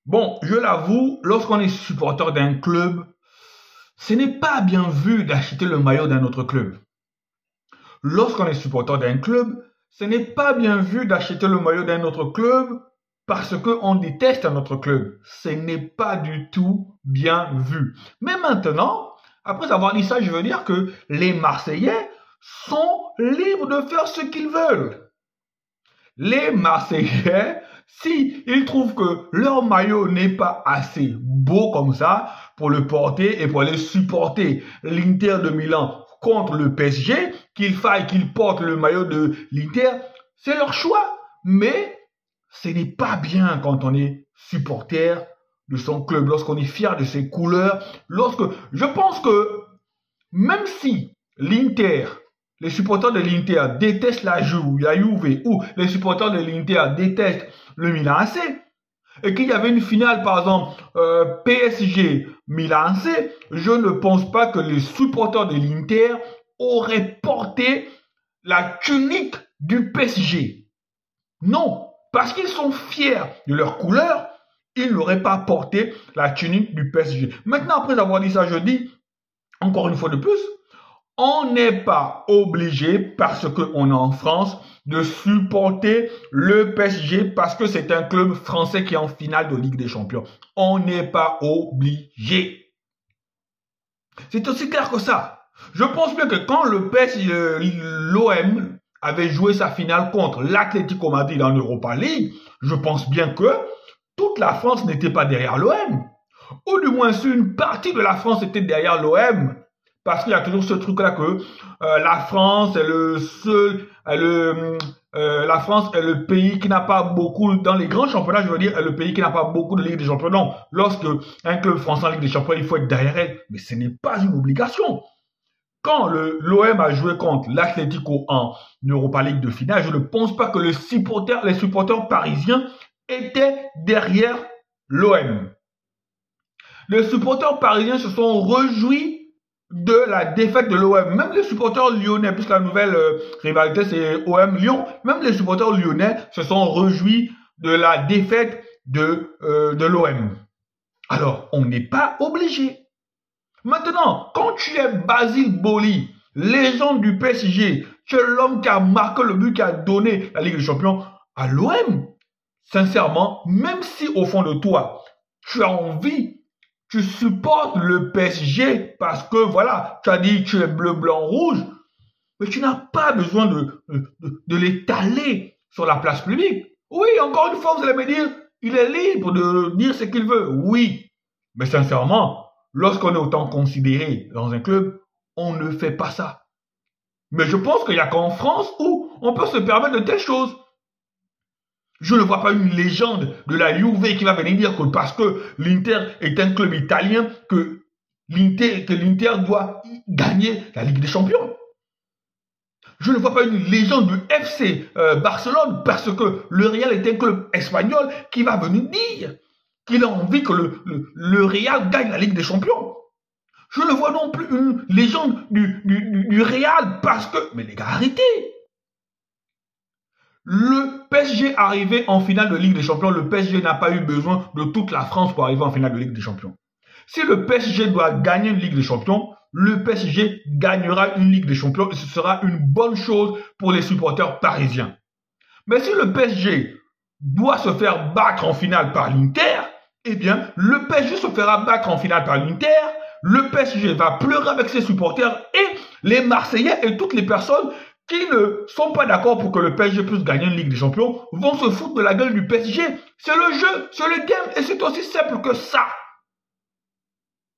Bon, je l'avoue, lorsqu'on est supporter d'un club, ce n'est pas bien vu d'acheter le maillot d'un autre club. Lorsqu'on est supporter d'un club, ce n'est pas bien vu d'acheter le maillot d'un autre club parce qu'on déteste un autre club. Ce n'est pas du tout bien vu. Mais maintenant, après avoir dit ça, je veux dire que les Marseillais sont libres de faire ce qu'ils veulent. Les Marseillais, si ils trouvent que leur maillot n'est pas assez beau comme ça pour le porter et pour aller supporter l'Inter de Milan contre le PSG, qu'il faille qu'ils portent le maillot de l'Inter, c'est leur choix. Mais ce n'est pas bien quand on est supporter de son club, lorsqu'on est fier de ses couleurs, je pense que même si l'Inter, les supporters de l'Inter détestent la Juve ou les supporters de l'Inter détestent le Milan AC, et qu'il y avait une finale, par exemple, PSG-Milan AC, je ne pense pas que les supporters de l'Inter auraient porté la tunique du PSG. Non, parce qu'ils sont fiers de leur couleur, ils n'auraient pas porté la tunique du PSG. Maintenant, après avoir dit ça, je dis, encore une fois de plus, on n'est pas obligé, parce qu'on est en France, de supporter le PSG parce que c'est un club français qui est en finale de Ligue des Champions. On n'est pas obligé. C'est aussi clair que ça. Je pense bien que quand l'OM avait joué sa finale contre l'Atlético Madrid en Europa League, je pense bien que toute la France n'était pas derrière l'OM. Ou du moins, une partie de la France était derrière l'OM. Parce qu'il y a toujours ce truc-là que la France est la France est le pays qui n'a pas beaucoup, dans les grands championnats, je veux dire, est le pays qui n'a pas beaucoup de Ligue des Champions. Non, lorsque un club français en Ligue des Champions, il faut être derrière elle. Mais ce n'est pas une obligation. Quand l'OM a joué contre l'Atlético en Europa League de finale, je ne pense pas que les supporters parisiens étaient derrière l'OM. Les supporters parisiens se sont réjouis de la défaite de l'OM. Même les supporters lyonnais, puisque la nouvelle rivalité c'est OM-Lyon, même les supporters lyonnais se sont réjouis de la défaite de l'OM. Alors, on n'est pas obligé. Maintenant, quand tu es Basile Boli, légende du PSG, tu es l'homme qui a marqué le but qui a donné la Ligue des Champions à l'OM, sincèrement, même si au fond de toi, tu as envie, tu supportes le PSG parce que voilà, tu as dit tu es bleu, blanc, rouge, mais tu n'as pas besoin de l'étaler sur la place publique. Oui, encore une fois, vous allez me dire, il est libre de dire ce qu'il veut. Oui, mais sincèrement, lorsqu'on est autant considéré dans un club, on ne fait pas ça. Mais je pense qu'il n'y a qu'en France où on peut se permettre de telles choses. Je ne vois pas une légende de la Juve qui va venir dire que parce que l'Inter est un club italien, que l'Inter doit gagner la Ligue des Champions. Je ne vois pas une légende du FC Barcelone parce que le Real est un club espagnol qui va venir dire qu'il a envie que le Real gagne la Ligue des Champions. Je ne vois non plus une légende du Real parce que... Mais les gars, arrêtez! Le PSG arrivé en finale de Ligue des Champions, le PSG n'a pas eu besoin de toute la France pour arriver en finale de Ligue des Champions. Si le PSG doit gagner une Ligue des Champions, le PSG gagnera une Ligue des Champions et ce sera une bonne chose pour les supporters parisiens. Mais si le PSG doit se faire battre en finale par l'Inter, eh bien, le PSG se fera battre en finale par l'Inter, le PSG va pleurer avec ses supporters et les Marseillais et toutes les personnes qui ne sont pas d'accord pour que le PSG puisse gagner une Ligue des Champions vont se foutre de la gueule du PSG. C'est le jeu, c'est le game et c'est aussi simple que ça.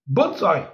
Bonne soirée.